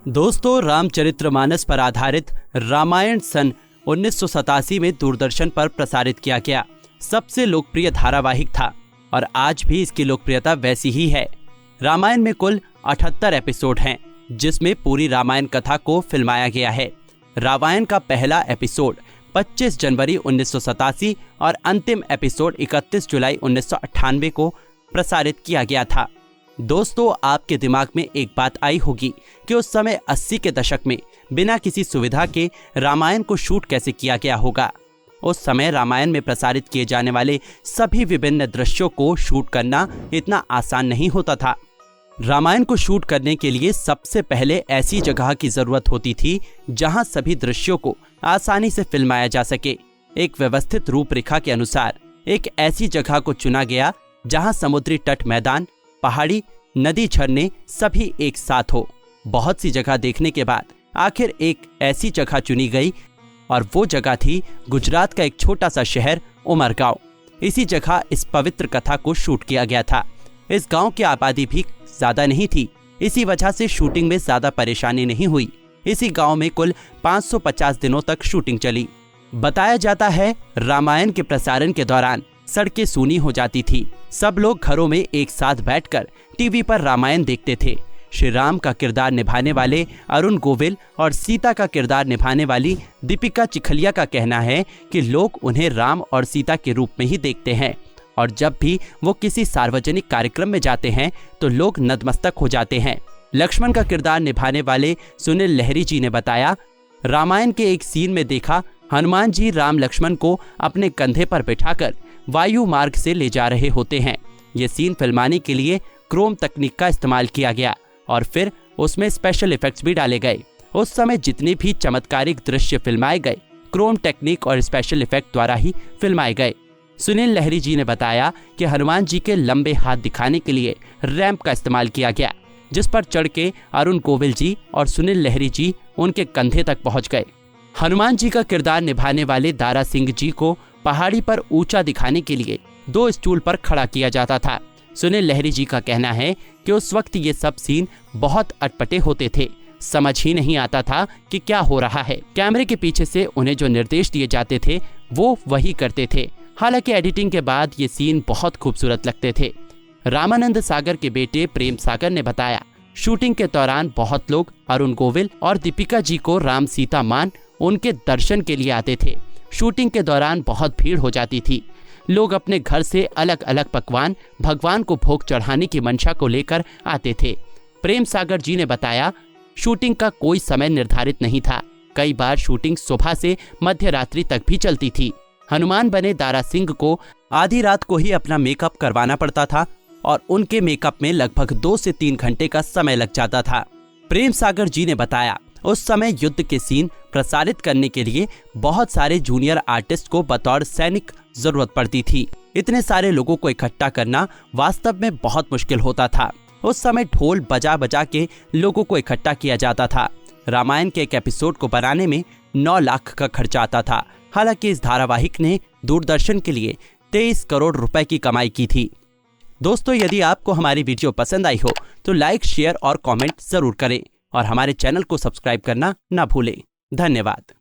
दोस्तों, रामचरितमानस पर आधारित रामायण सन 1987 में दूरदर्शन पर प्रसारित किया गया सबसे लोकप्रिय धारावाहिक था और आज भी इसकी लोकप्रियता वैसी ही है। रामायण में कुल 78 एपिसोड हैं, जिसमें पूरी रामायण कथा को फिल्माया गया है। रामायण का पहला एपिसोड 25 जनवरी 1987 और अंतिम एपिसोड 31 जुलाई 1998 को प्रसारित किया गया था। दोस्तों, आपके दिमाग में एक बात आई होगी कि उस समय 80 के दशक में बिना किसी सुविधा के रामायण को शूट कैसे किया गया होगा। उस समय रामायण में प्रसारित किए जाने वाले सभी विभिन्न दृश्यों को शूट करना इतना आसान नहीं होता था। रामायण को शूट करने के लिए सबसे पहले ऐसी जगह की जरूरत होती थी जहां सभी दृश्यों को आसानी से फिल्माया जा सके। एक व्यवस्थित रूपरेखा के अनुसार एक ऐसी जगह को चुना गया जहां समुद्री तट, मैदान, पहाड़ी, नदी, झरने सभी एक साथ हो। बहुत सी जगह देखने के बाद आखिर एक ऐसी जगह चुनी गई और वो जगह थी गुजरात का एक छोटा सा शहर उमरगांव। इसी जगह इस पवित्र कथा को शूट किया गया था। इस गांव की आबादी भी ज्यादा नहीं थी, इसी वजह से शूटिंग में ज्यादा परेशानी नहीं हुई। इसी गांव में कुल 550 दिनों तक शूटिंग चली। बताया जाता है रामायण के प्रसारण के दौरान सड़कें सूनी हो जाती थी। सब लोग घरों में एक साथ बैठकर टीवी पर रामायण देखते थे। श्री राम का किरदार निभाने वाले अरुण गोविल और सीता का किरदार निभाने वाली दीपिका चिखलिया का कहना है कि लोग उन्हें राम और सीता के रूप में ही देखते हैं और जब भी वो किसी सार्वजनिक कार्यक्रम में जाते हैं तो लोग नतमस्तक हो जाते हैं। लक्ष्मण का किरदार निभाने वाले सुनील लहरी जी ने बताया, रामायण के एक सीन में देखा हनुमान जी राम लक्ष्मण को अपने कंधे पर बिठाकर वायु मार्ग से ले जा रहे होते हैं। ये सीन फिल्माने के लिए क्रोम तकनीक का इस्तेमाल किया गया और फिर उसमें स्पेशल इफेक्ट्स भी डाले गए। उस समय जितने भी चमत्कारिक दृश्य फिल्माए गए क्रोम टेक्निक और स्पेशल इफेक्ट द्वारा ही फिल्माए गए। सुनील लहरी जी ने बताया कि हनुमान जी के लंबे हाथ दिखाने के लिए रैंप का इस्तेमाल किया गया, जिस पर चढ़ के अरुण गोविल जी और सुनील लहरी जी उनके कंधे तक पहुंच गए। हनुमान जी का किरदार निभाने वाले दारा सिंह जी को पहाड़ी पर ऊंचा दिखाने के लिए 2 स्टूल पर खड़ा किया जाता था। सुनील लहरी जी का कहना है कि उस वक्त ये सब सीन बहुत अटपटे होते थे, समझ ही नहीं आता था कि क्या हो रहा है। कैमरे के पीछे से उन्हें जो निर्देश दिए जाते थे वो वही करते थे। हालांकि एडिटिंग के बाद ये सीन बहुत खूबसूरत लगते थे। रामानंद सागर के बेटे प्रेम सागर ने बताया, शूटिंग के दौरान बहुत लोग अरुण गोविल और दीपिका जी को राम सीता मान उनके दर्शन के लिए आते थे। शूटिंग के दौरान बहुत भीड़ हो जाती थी। लोग अपने घर से अलग अलग पकवान भगवान को भोग चढ़ाने की मंशा को लेकर आते थे। प्रेम सागर जी ने बताया, शूटिंग का कोई समय निर्धारित नहीं था। कई बार शूटिंग सुबह से मध्य रात्रि तक भी चलती थी। हनुमान बने दारा सिंह को आधी रात को ही अपना मेकअप करवाना पड़ता था और उनके मेकअप में लगभग 2 से 3 घंटे का समय लग जाता था। प्रेम सागर जी ने बताया, उस समय युद्ध के सीन प्रसारित करने के लिए बहुत सारे जूनियर आर्टिस्ट को बतौर सैनिक जरूरत पड़ती थी। इतने सारे लोगों को इकट्ठा करना वास्तव में बहुत मुश्किल होता था। उस समय ढोल बजा बजा के लोगों को इकट्ठा किया जाता था। रामायण के एक एपिसोड को बनाने में 9 लाख का खर्चा आता था। हालांकि इस धारावाहिक ने दूरदर्शन के लिए 23 करोड़ रुपए की कमाई की थी। दोस्तों, यदि आपको हमारी वीडियो पसंद आई हो तो लाइक, शेयर और कमेंट जरूर करें और हमारे चैनल को सब्सक्राइब करना ना भूलें। धन्यवाद।